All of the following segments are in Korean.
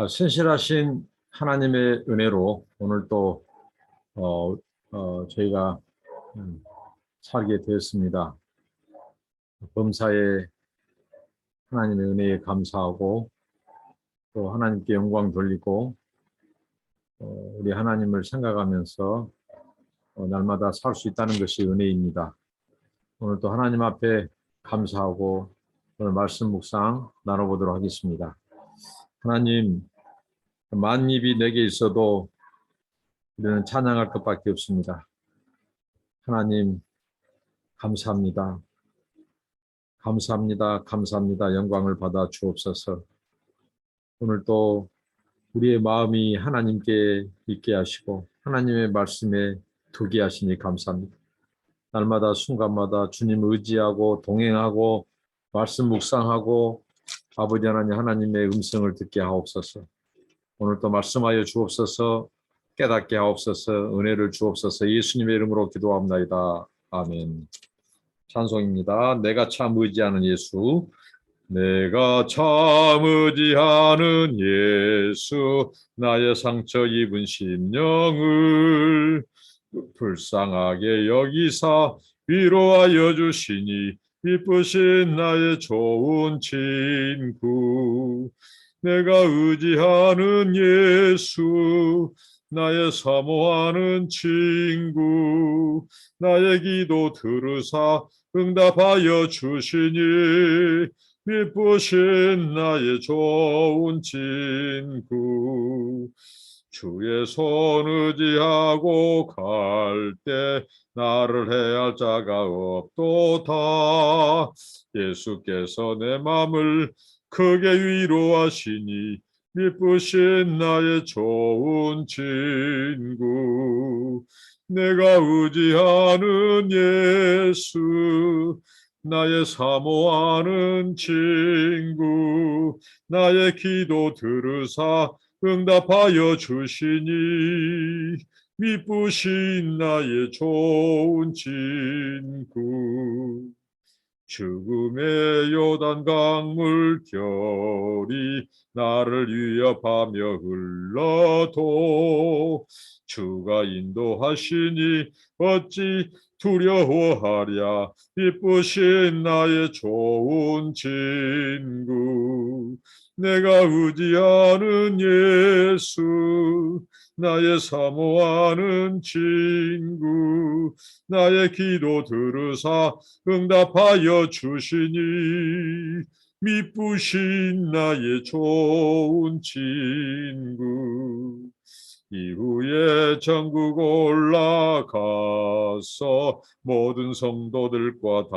신실하신 하나님의 은혜로 오늘 또 저희가 살게 되었습니다. 범사에 하나님의 은혜에 감사하고 또 하나님께 영광 돌리고 우리 하나님을 생각하면서 날마다 살 수 있다는 것이 은혜입니다. 오늘 또 하나님 앞에 감사하고 오늘 말씀 묵상 나눠보도록 하겠습니다. 하나님, 만입이 내게 있어도 우리는 찬양할 것밖에 없습니다. 하나님, 감사합니다. 감사합니다. 감사합니다. 영광을 받아 주옵소서. 오늘 또 우리의 마음이 하나님께 있게 하시고 하나님의 말씀에 두게 하시니 감사합니다. 날마다 순간마다 주님 의지하고 동행하고 말씀 묵상하고 아버지 하나님 하나님의 음성을 듣게 하옵소서. 오늘 또 말씀하여 주옵소서. 깨닫게 하옵소서. 은혜를 주옵소서. 예수님의 이름으로 기도합나이다. 아멘. 찬송입니다. 내가 참 의지하는 예수. 내가 참 의지하는 예수, 나의 상처 입은 심령을 불쌍하게 여기사 위로하여 주시니 기쁘신 나의 좋은 친구. 내가 의지하는 예수, 나의 사모하는 친구, 나의 기도 들으사 응답하여 주시니 기쁘신 나의 좋은 친구. 주의 손 의지하고 갈 때 나를 해할 자가 없도다. 예수께서 내 맘을 크게 위로하시니 기쁘신 나의 좋은 친구. 내가 의지하는 예수, 나의 사모하는 친구, 나의 기도 들으사 응답하여 주시니 기쁘신 나의 좋은 친구. 죽음의 요단 강물 결이 나를 위협하며 흘러도 주가 인도하시니 어찌 두려워하랴. 기쁘신 나의 좋은 친구. 내가 의지하는 예수, 나의 사모하는 친구, 나의 기도 들으사 응답하여 주시니 미쁘신 나의 좋은 친구. 이후에 천국 올라가서 모든 성도들과 다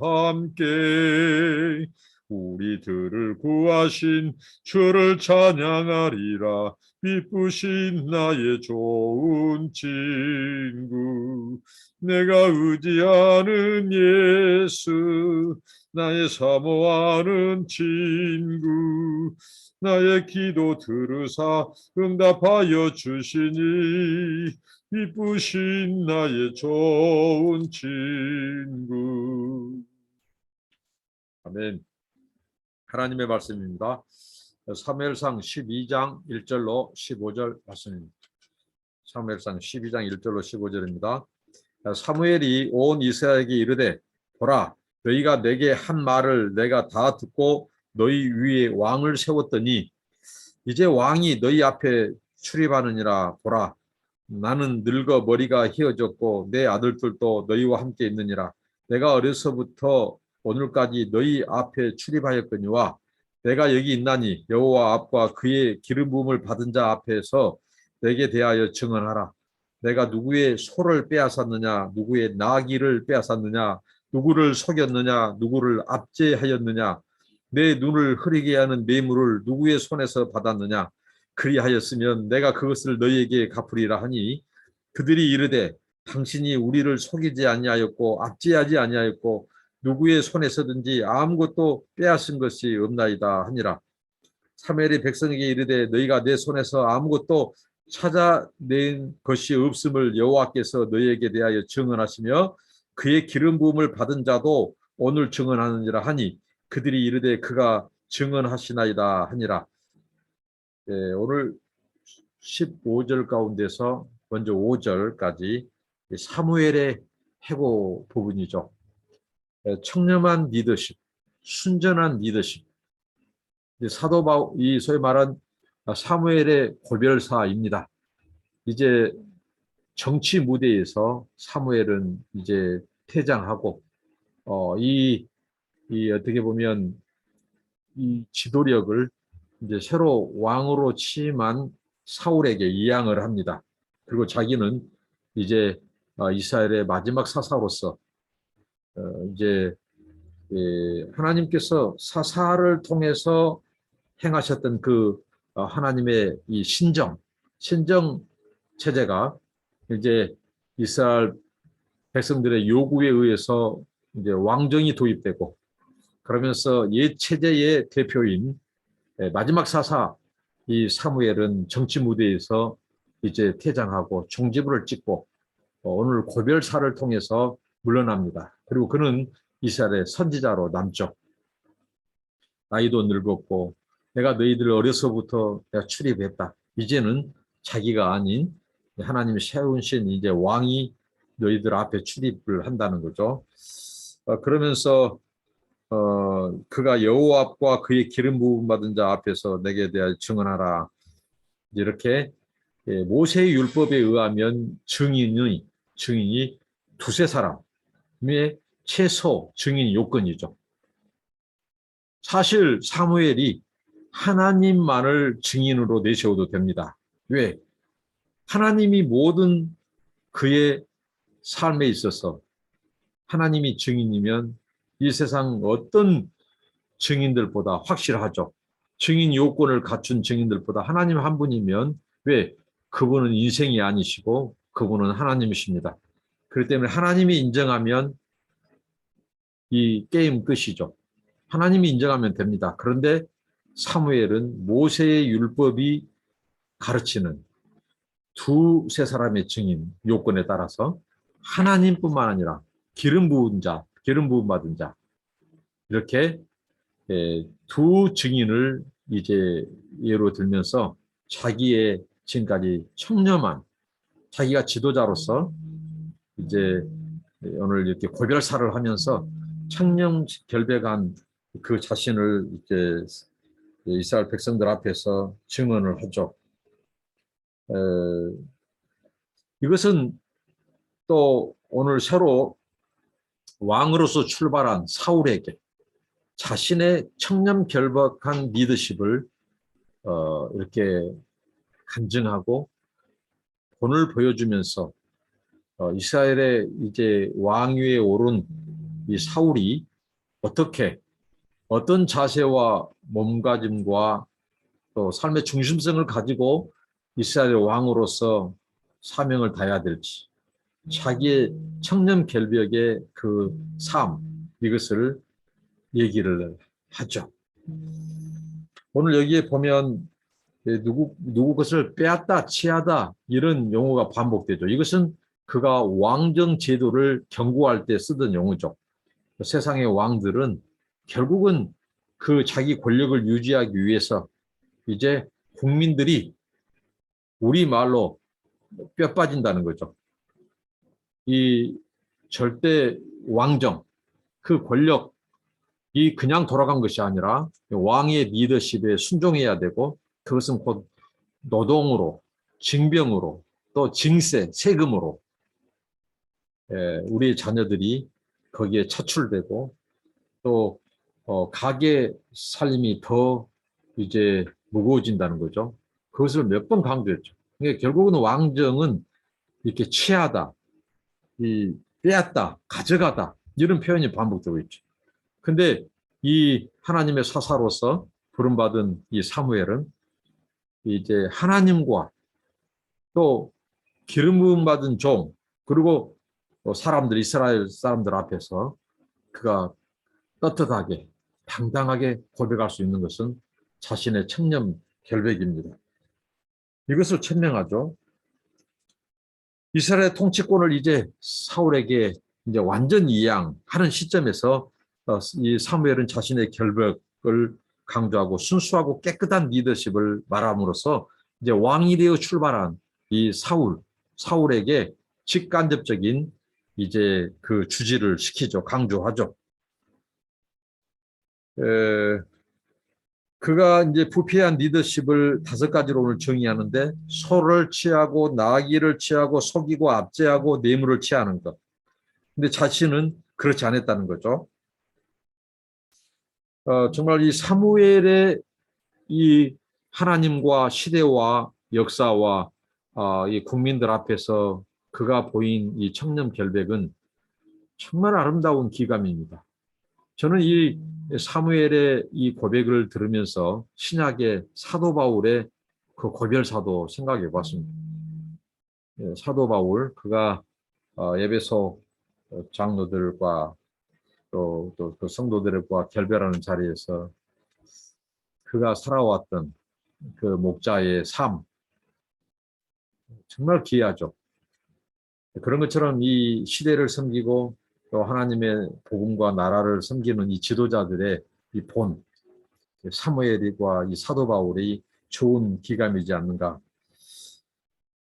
함께 우리들을 구하신 주를 찬양하리라. 기쁘신 나의 좋은 친구. 내가 의지하는 예수, 나의 사모하는 친구, 나의 기도 들으사 응답하여 주시니 기쁘신 나의 좋은 친구. 아멘. 하나님의 말씀입니다. 사무엘상 12장 1절로 15절 말씀입니다. 사무엘상 12장 1절로 15절입니다. 사무엘이 온 이스라엘에게 이르되 보라, 너희가 내게 한 말을 내가 다 듣고 너희 위에 왕을 세웠더니 이제 왕이 너희 앞에 출입하느니라. 보라, 나는 늙어 머리가 휘어졌고 내 아들들도 너희와 함께 있느니라. 내가 어려서부터 오늘까지 너희 앞에 출입하였거니와 내가 여기 있나니 여호와 앞과 그의 기름 부음을 받은 자 앞에서 내게 대하여 증언하라. 내가 누구의 소를 빼앗았느냐, 누구의 나귀를 빼앗았느냐, 누구를 속였느냐, 누구를 압제하였느냐, 내 눈을 흐리게 하는 뇌물을 누구의 손에서 받았느냐. 그리하였으면 내가 그것을 너희에게 갚으리라 하니 그들이 이르되 당신이 우리를 속이지 아니하였고 압제하지 아니하였고 누구의 손에서든지 아무것도 빼앗은 것이 없나이다 하니라. 사무엘이 백성에게 이르되 너희가 내 손에서 아무것도 찾아낸 것이 없음을 여호와께서 너희에게 대하여 증언하시며 그의 기름 부음을 받은 자도 오늘 증언하느니라 하니 그들이 이르되 그가 증언하시나이다 하니라. 오늘 15절 가운데서 먼저 5절까지 사무엘의 해고 부분이죠. 청렴한 리더십, 순전한 리더십. 사도 바울, 이 소위 말한 사무엘의 고별사입니다. 이제 정치 무대에서 사무엘은 이제 퇴장하고, 어떻게 보면 이 지도력을 이제 새로 왕으로 취임한 사울에게 이양을 합니다. 그리고 자기는 이제 이스라엘의 마지막 사사로서 이제 하나님께서 사사를 통해서 행하셨던 그 하나님의 이 신정 체제가 이제 이스라엘 백성들의 요구에 의해서 이제 왕정이 도입되고, 그러면서 옛 체제의 대표인 마지막 사사 이 사무엘은 정치 무대에서 이제 퇴장하고 종지부를 찍고 오늘 고별사를 통해서 물러납니다. 그리고 그는 이스라엘의 선지자로 남죠. 나이도 늙었고 내가 너희들 어려서부터 내가 출입했다. 이제는 자기가 아닌 하나님이 세우신 이제 왕이 너희들 앞에 출입을 한다는 거죠. 그러면서 그가 여호와와 그의 기름 부음 받은 자 앞에서 내게 대하여 증언하라. 이렇게 모세의 율법에 의하면 증인이 두세 사람의 최소 증인 요건이죠. 사실 사무엘이 하나님만을 증인으로 내세워도 됩니다. 왜? 하나님이 모든 그의 삶에 있어서 하나님이 증인이면 이 세상 어떤 증인들보다 확실하죠. 증인 요건을 갖춘 증인들보다 하나님 한 분이면, 왜? 그분은 인생이 아니시고 그분은 하나님이십니다. 그렇기 때문에 하나님이 인정하면 이 게임 끝이죠. 하나님이 인정하면 됩니다. 그런데 사무엘은 모세의 율법이 가르치는 두세 사람의 증인 요건에 따라서 하나님뿐만 아니라 기름 부은 받은 자, 이렇게 두 증인을 이제 예로 들면서 자기의 지금까지 청렴한, 자기가 지도자로서 이제 오늘 이렇게 고별사를 하면서 청렴 결백한 그 자신을 이제 이스라엘 백성들 앞에서 증언을 하죠. 이것은 또 오늘 새로 왕으로서 출발한 사울에게 자신의 청렴 결백한 리더십을 이렇게 간증하고 본을 보여주면서 이스라엘의 이제 왕위에 오른 이 사울이 어떤 자세와 몸가짐과 또 삶의 중심성을 가지고 이스라엘 왕으로서 사명을 다해야 될지, 자기의 청렴 결백의 그 삶, 이것을 얘기를 하죠. 오늘 여기에 보면 누구 것을 빼앗다, 취하다 이런 용어가 반복되죠. 이것은 그가 왕정 제도를 경고할 때 쓰던 용어죠. 세상의 왕들은 결국은 그 자기 권력을 유지하기 위해서 이제 국민들이 우리말로 뼈 빠진다는 거죠. 이 절대 왕정, 그 권력이 그냥 돌아간 것이 아니라 왕의 리더십에 순종해야 되고, 그것은 곧 노동으로, 징병으로, 또 징세, 세금으로 우리 자녀들이 거기에 차출되고, 또 가계 살림이 더 이제 무거워진다는 거죠. 그것을 몇 번 강조했죠. 그러니까 결국은 왕정은 이렇게 취하다, 빼앗다, 가져가다 이런 표현이 반복되고 있죠. 근데 이 하나님의 사사로서 부름받은 이 사무엘은 이제 하나님과 또 기름 부음 받은 종, 그리고 이스라엘 사람들 앞에서 그가 떳떳하게 당당하게 고백할 수 있는 것은 자신의 청렴 결백입니다. 이것을 천명하죠. 이스라엘 통치권을 이제 사울에게 이제 완전 이양하는 시점에서 이 사무엘은 자신의 결백을 강조하고 순수하고 깨끗한 리더십을 말함으로써 이제 왕이 되어 출발한 이 사울에게 직간접적인 이제 그 주지를 시키죠. 강조하죠. 그가 이제 부패한 리더십을 5가지로 오늘 정의하는데, 소를 취하고 나귀를 취하고 속이고 압제하고 뇌물을 취하는 것. 근데 자신은 그렇지 않았다는 거죠. 정말 이 사무엘의 이 하나님과 시대와 역사와 이 국민들 앞에서 그가 보인 이 청렴 결백은 정말 아름다운 기감입니다. 저는 이 사무엘의 이 고백을 들으면서 신약의 사도 바울의 그 고별사도 생각해 봤습니다. 사도 바울, 그가 에베소 장로들과 또 그 성도들과 결별하는 자리에서 그가 살아왔던 그 목자의 삶, 정말 귀하죠. 그런 것처럼 이 시대를 섬기고 또 하나님의 복음과 나라를 섬기는 이 지도자들의 이 본, 사무엘과 이 사도 바울이 좋은 기감이지 않는가.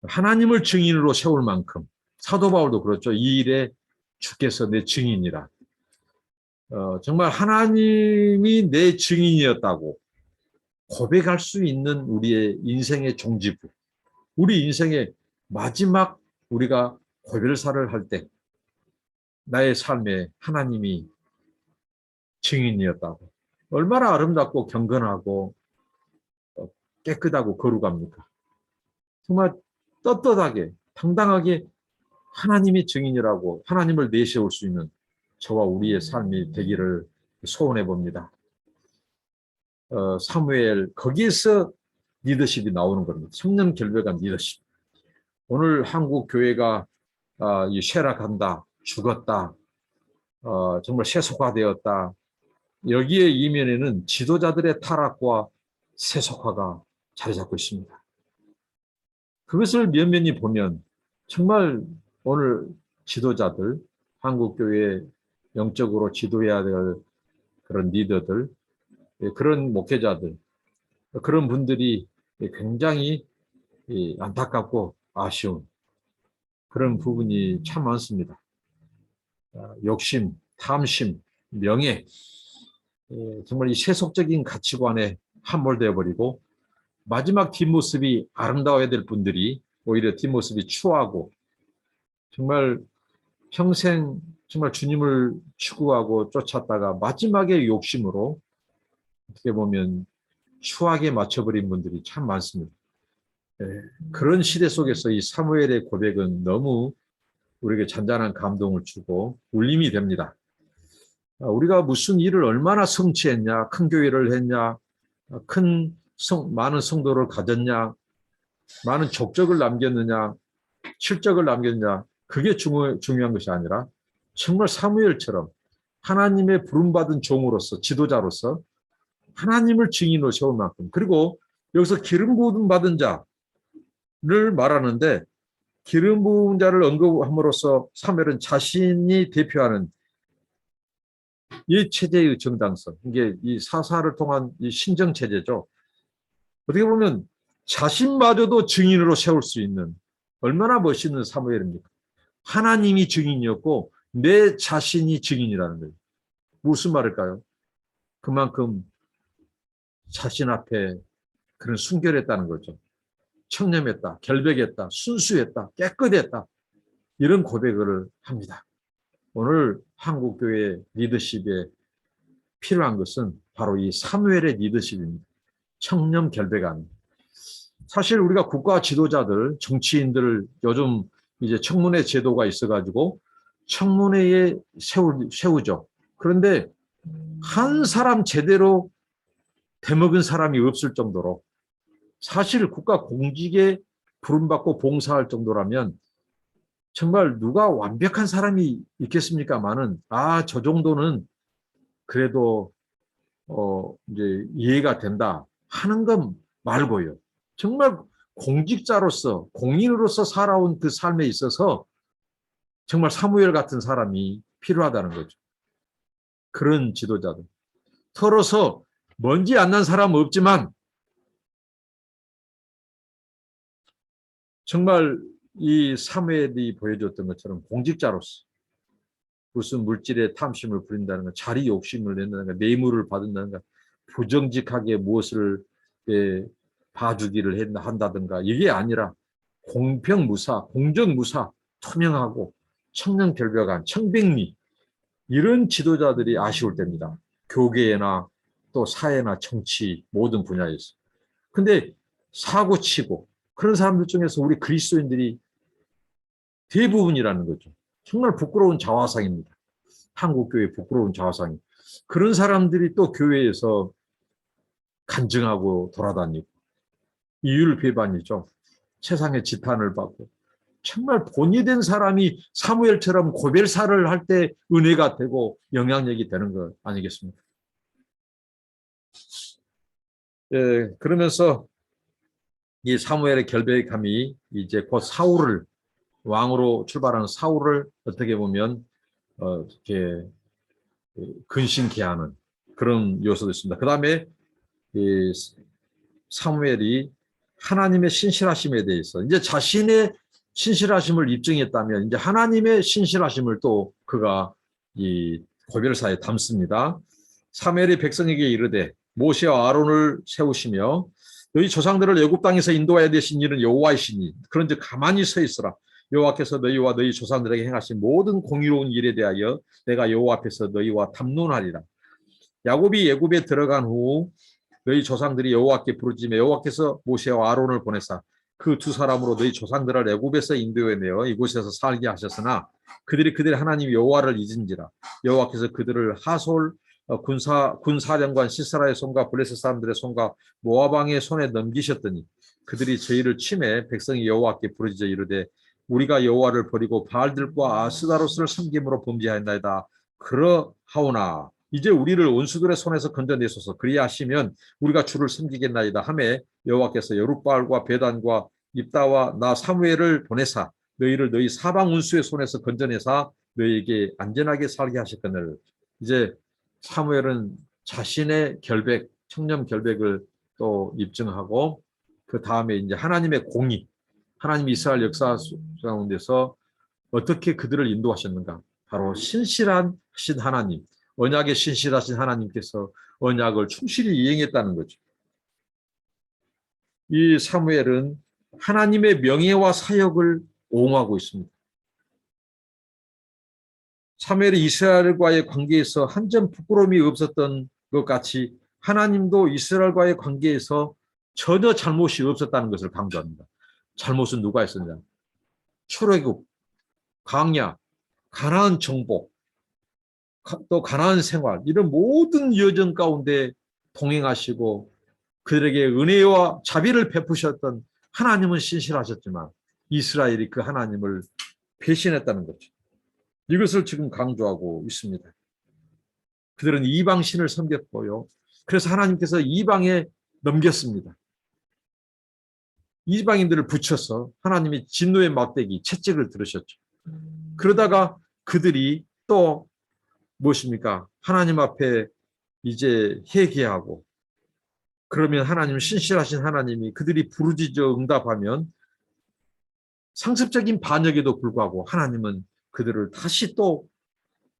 하나님을 증인으로 세울 만큼, 사도 바울도 그렇죠. 이 일에 주께서 내 증인이라. 정말 하나님이 내 증인이었다고 고백할 수 있는 우리의 인생의 종지부, 우리 인생의 마지막 우리가 고별사를 할 때 나의 삶에 하나님이 증인이었다고. 얼마나 아름답고 경건하고 깨끗하고 거룩합니까? 정말 떳떳하게 당당하게 하나님이 증인이라고 하나님을 내세울 수 있는 저와 우리의 삶이 되기를 소원해 봅니다. 사무엘, 거기에서 리더십이 나오는 겁니다. 청년 결백한 리더십. 오늘 한국 교회가 쇠락한다, 죽었다, 정말 세속화되었다. 여기에 이면에는 지도자들의 타락과 세속화가 자리 잡고 있습니다. 그것을 면면히 보면 정말 오늘 지도자들, 한국교회 영적으로 지도해야 될 그런 리더들, 그런 목회자들, 그런 분들이 굉장히 안타깝고 아쉬운 그런 부분이 참 많습니다. 욕심, 탐심, 명예, 정말 이 세속적인 가치관에 함몰되어 버리고 마지막 뒷모습이 아름다워야 될 분들이 오히려 뒷모습이 추하고 정말 평생 정말 주님을 추구하고 쫓았다가 마지막에 욕심으로 어떻게 보면 추하게 맞춰버린 분들이 참 많습니다. 그런 시대 속에서 이 사무엘의 고백은 너무 우리에게 잔잔한 감동을 주고 울림이 됩니다. 우리가 무슨 일을 얼마나 성취했냐, 큰 교회를 했냐, 많은 성도를 가졌냐, 많은 족적을 남겼느냐, 실적을 남겼느냐, 그게 중요한 것이 아니라 정말 사무엘처럼 하나님의 부름받은 종으로서, 지도자로서 하나님을 증인으로 세울 만큼, 그리고 여기서 기름 부음 받은 자를 말하는데 기름 부은 자를 언급함으로써 사무엘은 자신이 대표하는 이 체제의 정당성, 이게 이 사사를 통한 이 신정 체제죠. 어떻게 보면 자신마저도 증인으로 세울 수 있는 얼마나 멋있는 사무엘입니까? 하나님이 증인이었고 내 자신이 증인이라는 거예요. 무슨 말일까요? 그만큼 자신 앞에 그런 순결했다는 거죠. 청렴했다, 결백했다, 순수했다, 깨끗했다. 이런 고백을 합니다. 오늘 한국교회 리더십에 필요한 것은 바로 이 사무엘의 리더십입니다. 청렴 결백한. 사실 우리가 국가 지도자들, 정치인들 요즘 이제 청문회 제도가 있어가지고 청문회에 세우죠. 그런데 한 사람 제대로 대먹은 사람이 없을 정도로 사실 국가 공직에 부름받고 봉사할 정도라면 정말 누가 완벽한 사람이 있겠습니까마는 저 정도는 그래도 이제 이해가 된다 하는 건 말고요. 정말 공직자로서 공인으로서 살아온 그 삶에 있어서 정말 사무엘 같은 사람이 필요하다는 거죠. 그런 지도자들. 털어서 먼지 안 난 사람은 없지만 정말 이 사무엘이 보여줬던 것처럼 공직자로서 무슨 물질에 탐심을 부린다는 것, 자리 욕심을 낸다는 것, 뇌물을 받는다는 것, 부정직하게 무엇을 봐주기를 한다든가 이게 아니라 공평무사, 공정무사, 투명하고 청렴결벽한 청백리 이런 지도자들이 아쉬울 때입니다. 교계나 또 사회나 정치 모든 분야에서. 근데 사고치고 그런 사람들 중에서 우리 그리스도인들이 대부분이라는 거죠. 정말 부끄러운 자화상입니다. 한국교회 부끄러운 자화상이. 그런 사람들이 또 교회에서 간증하고 돌아다니고 이율배반이죠. 세상의 지탄을 받고 정말 본이 된 사람이 사무엘처럼 고별사를 할 때 은혜가 되고 영향력이 되는 것 아니겠습니까? 예, 그러면서 이 사무엘의 결백함이 이제 곧 사울을 왕으로 출발하는 사울을 어떻게 보면 이렇게 근신케 하는 그런 요소도 있습니다. 그 다음에 사무엘이 하나님의 신실하심에 대해서 이제 자신의 신실하심을 입증했다면 이제 하나님의 신실하심을 또 그가 이 고별사에 담습니다. 사무엘이 백성에게 이르되 모세와 아론을 세우시며 너희 조상들을 애굽 땅에서 인도하여 되신 이는 여호와이시니 그런즉 가만히 서 있으라. 여호와께서 너희와 너희 조상들에게 행하신 모든 공의로운 일에 대하여 내가 여호와 앞에서 너희와 담론하리라. 야곱이 애굽에 들어간 후 너희 조상들이 여호와께 부르짖으며 여호와께서 모세와 아론을 보내사 그 두 사람으로 너희 조상들을 애굽에서 인도해내어 이곳에서 살게 하셨으나 그들의 하나님 여호와를 잊은지라. 여호와께서 그들을 하솔 군사령관 시스라의 손과 블레셋 사람들의 손과 모압 왕의 손에 넘기셨더니 그들이 저희를 침해 백성이 여호와께 부르짖어 이르되 우리가 여호와를 버리고 바알들과 아스다로스를 섬김으로 범죄하였나이다. 그러하오나 이제 우리를 원수들의 손에서 건져내소서. 그리하시면 우리가 주를 섬기겠나이다 하매 여호와께서 여룻바알과 베단과 입다와 나 사무엘을 보내사 너희를 너희 사방 원수의 손에서 건져내사 너희에게 안전하게 살게 하셨거늘. 이제 사무엘은 자신의 결백, 청렴 결백을 또 입증하고 그 다음에 이제 하나님의 공의, 하나님 이스라엘 역사 가운데서 어떻게 그들을 인도하셨는가? 바로 신실하신 하나님, 언약에 신실하신 하나님께서 언약을 충실히 이행했다는 거죠. 이 사무엘은 하나님의 명예와 사역을 옹호하고 있습니다. 사무엘이 이스라엘과의 관계에서 한 점 부끄러움이 없었던 것 같이 하나님도 이스라엘과의 관계에서 전혀 잘못이 없었다는 것을 강조합니다. 잘못은 누가 했었냐? 출애굽, 광야, 가나안 정복, 또 가나안 생활 이런 모든 여정 가운데 동행하시고 그들에게 은혜와 자비를 베푸셨던 하나님은 신실하셨지만 이스라엘이 그 하나님을 배신했다는 거죠. 이것을 지금 강조하고 있습니다. 그들은 이방신을 섬겼고요. 그래서 하나님께서 이방에 넘겼습니다. 이방인들을 붙여서 하나님이 진노의 막대기 채찍을 들으셨죠. 그러다가 그들이 또 무엇입니까? 하나님 앞에 이제 회개하고 그러면 하나님 신실하신 하나님이 그들이 부르짖어 응답하면 상습적인 반역에도 불구하고 하나님은 그들을 다시 또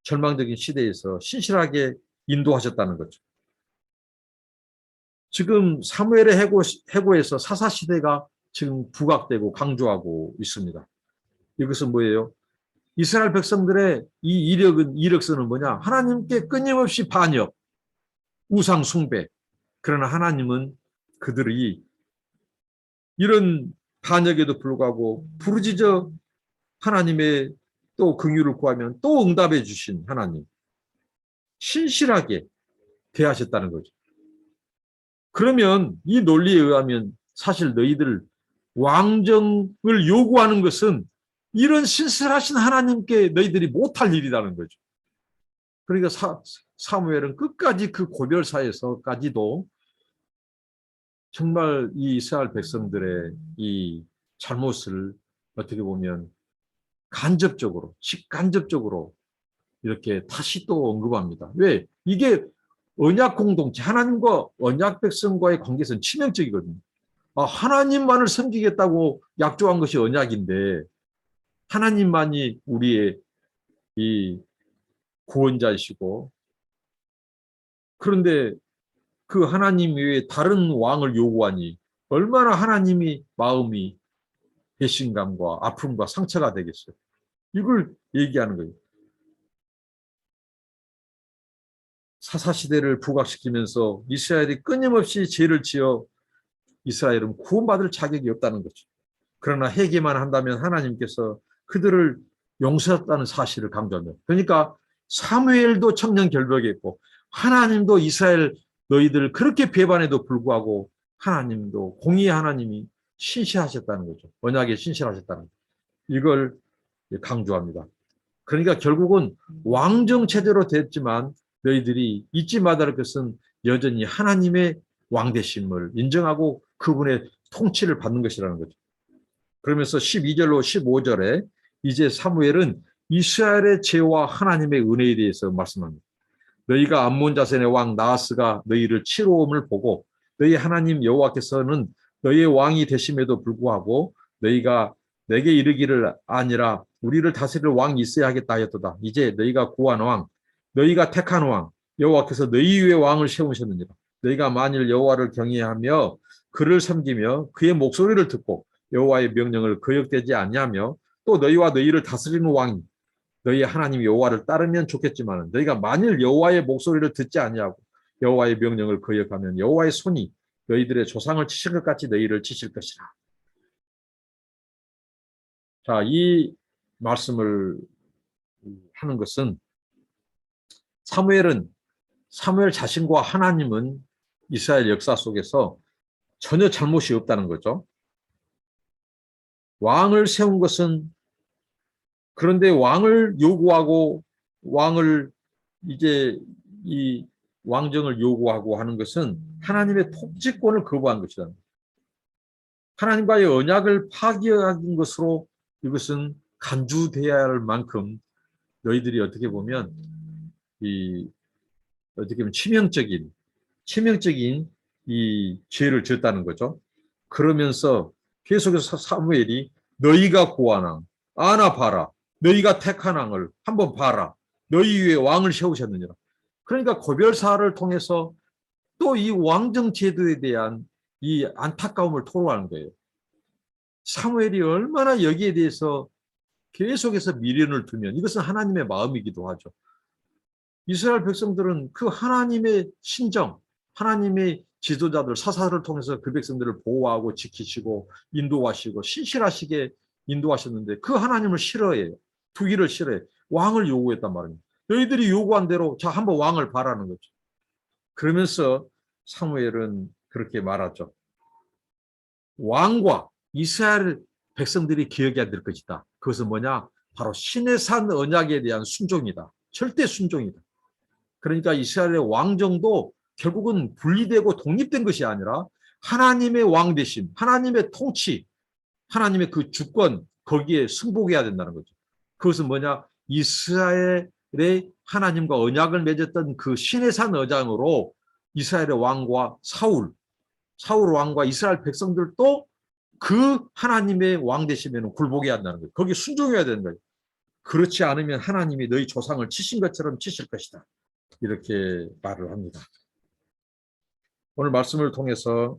절망적인 시대에서 신실하게 인도하셨다는 거죠. 지금 사무엘의 해고에서 사사시대가 지금 부각되고 강조하고 있습니다. 이것은 뭐예요? 이스라엘 백성들의 이 이력서는 뭐냐? 하나님께 끊임없이 반역, 우상 숭배. 그러나 하나님은 그들이 이런 반역에도 불구하고 부르짖어 하나님의 또 긍휼을 구하면 또 응답해 주신 하나님. 신실하게 대하셨다는 거죠. 그러면 이 논리에 의하면 사실 너희들 왕정을 요구하는 것은 이런 신실하신 하나님께 너희들이 못할 일이라는 거죠. 그러니까 사무엘은 끝까지 그 고별사에서까지도 정말 이 이스라엘 백성들의 이 잘못을 어떻게 보면 간접적으로, 직간접적으로 이렇게 다시 또 언급합니다. 왜? 이게 언약 공동체, 하나님과 언약 백성과의 관계에서는 치명적이거든요. 하나님만을 섬기겠다고 약조한 것이 언약인데 하나님만이 우리의 이 구원자이시고, 그런데 그 하나님 외에 다른 왕을 요구하니 얼마나 하나님이 마음이 배신감과 아픔과 상처가 되겠어요. 이걸 얘기하는 거예요. 사사시대를 부각시키면서 이스라엘이 끊임없이 죄를 지어 이스라엘은 구원받을 자격이 없다는 거죠. 그러나 회개만 한다면 하나님께서 그들을 용서했다는 사실을 강조합니다. 그러니까 사무엘도 청년결벽했고 하나님도 이스라엘 너희들 그렇게 배반해도 불구하고 하나님도 공의의 하나님이 신실하셨다는 거죠. 언약에 신실하셨다는 거죠. 이걸 강조합니다. 그러니까 결국은 왕정 체제로 됐지만 너희들이 잊지 말아야 할 것은 여전히 하나님의 왕되심을 인정하고 그분의 통치를 받는 것이라는 거죠. 그러면서 12절로 15절에 이제 사무엘은 이스라엘의 죄와 하나님의 은혜에 대해서 말씀합니다. 너희가 암몬 자손의 왕 나하스가 너희를 치루음을 보고 너희 하나님 여호와께서는 너희의 왕이 되심에도 불구하고 너희가 내게 이르기를 아니라 우리를 다스릴 왕이 있어야 하겠다 하였도다. 이제 너희가 구한 왕, 너희가 택한 왕, 여호와께서 너희 위에 왕을 세우셨느니라. 너희가 만일 여호와를 경외하며 그를 섬기며 그의 목소리를 듣고 여호와의 명령을 거역되지 아니하며 또 너희와 너희를 다스리는 왕이 너희 하나님 여호와를 따르면 좋겠지만 너희가 만일 여호와의 목소리를 듣지 아니하고 여호와의 명령을 거역하면 여호와의 손이 너희들의 조상을 치실 것 같이 너희를 치실 것이라. 자, 이 말씀을 하는 것은 사무엘 자신과 하나님은 이스라엘 역사 속에서 전혀 잘못이 없다는 거죠. 왕을 세운 것은, 그런데 왕을 요구하고 왕을 이제 이 왕정을 요구하고 하는 것은 하나님의 통치권을 거부한 것이다. 하나님과의 언약을 파기한 것으로 이것은 간주되어야 할 만큼 너희들이 어떻게 보면 치명적인 이 죄를 지었다는 거죠. 그러면서 계속해서 사무엘이 너희가 구한 왕, 아나 봐라. 너희가 택한 왕을 한번 봐라. 너희 위에 왕을 세우셨느니라. 그러니까 고별사를 통해서 또 이 왕정 제도에 대한 이 안타까움을 토로하는 거예요. 사무엘이 얼마나 여기에 대해서 계속해서 미련을 두면 이것은 하나님의 마음이기도 하죠. 이스라엘 백성들은 그 하나님의 신정, 하나님의 지도자들, 사사를 통해서 그 백성들을 보호하고 지키시고 인도하시고 신실하시게 인도하셨는데 그 하나님을 싫어해요. 두기를 싫어해. 왕을 요구했단 말입니다. 너희들이 요구한 대로 자 한번 왕을 바라는 거죠. 그러면서 사무엘은 그렇게 말하죠. 왕과 이스라엘 백성들이 기억해야 될 것이다. 그것은 뭐냐? 바로 신의 산 언약에 대한 순종이다. 절대 순종이다. 그러니까 이스라엘의 왕정도 결국은 분리되고 독립된 것이 아니라 하나님의 왕 되심, 하나님의 통치, 하나님의 그 주권 거기에 승복해야 된다는 거죠. 그것은 뭐냐? 이스라엘의 하나님과 언약을 맺었던 그 신의 산 언약으로 이스라엘의 왕과 사울 왕과 이스라엘 백성들도 그 하나님의 왕 되시면 굴복해야 한다는 거예요. 거기에 순종해야 되는 거예요. 그렇지 않으면 하나님이 너희 조상을 치신 것처럼 치실 것이다. 이렇게 말을 합니다. 오늘 말씀을 통해서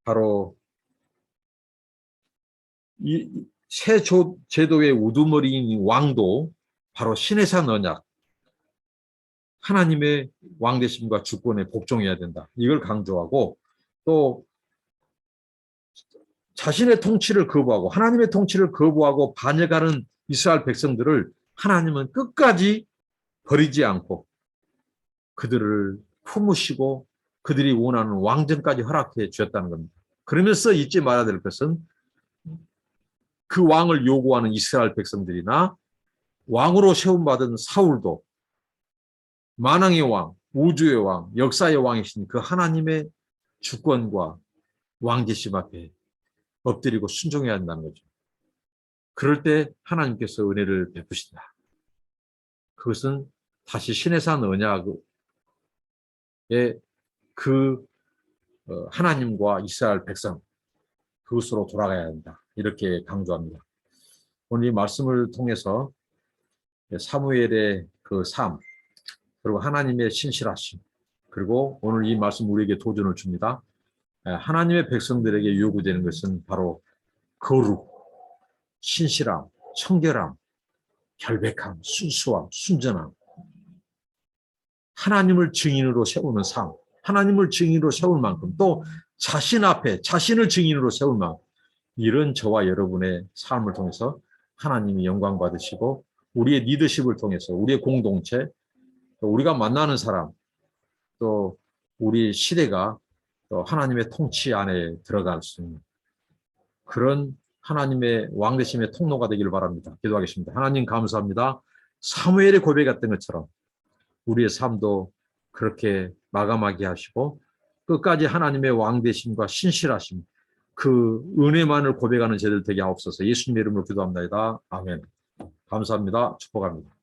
바로 이 새 제도의 우두머리인 왕도 바로 신의 산 언약, 하나님의 왕되심과 주권에 복종해야 된다. 이걸 강조하고 또 자신의 통치를 거부하고 하나님의 통치를 거부하고 반역하는 이스라엘 백성들을 하나님은 끝까지 버리지 않고 그들을 품으시고 그들이 원하는 왕정까지 허락해 주셨다는 겁니다. 그러면서 잊지 말아야 될 것은 그 왕을 요구하는 이스라엘 백성들이나 왕으로 세움받은 사울도 만왕의 왕, 우주의 왕, 역사의 왕이신 그 하나님의 주권과 왕계심 앞에 엎드리고 순종해야 한다는 거죠. 그럴 때 하나님께서 은혜를 베푸신다. 그것은 다시 시내산 언약의 그 하나님과 이스라엘 백성 그것으로 돌아가야 한다. 이렇게 강조합니다. 오늘 이 말씀을 통해서 사무엘의 그 삶, 그리고 하나님의 신실하심, 그리고 오늘 이 말씀 우리에게 도전을 줍니다. 하나님의 백성들에게 요구되는 것은 바로 거룩, 신실함, 청결함, 결백함, 순수함, 순전함, 하나님을 증인으로 세우는 삶, 하나님을 증인으로 세울 만큼 또 자신 앞에 자신을 증인으로 세울 만큼 이런 저와 여러분의 삶을 통해서 하나님이 영광 받으시고 우리의 리더십을 통해서 우리의 공동체, 또 우리가 만나는 사람, 또 우리 시대가 또 하나님의 통치 안에 들어갈 수 있는 그런 하나님의 왕되심의 통로가 되기를 바랍니다. 기도하겠습니다. 하나님 감사합니다. 사무엘의 고백했던 것처럼 우리의 삶도 그렇게 마감하게 하시고 끝까지 하나님의 왕되심과 신실하심 그 은혜만을 고백하는 저희들 되게 하옵소서. 예수님의 이름으로 기도합니다. 아멘. 감사합니다. 축복합니다.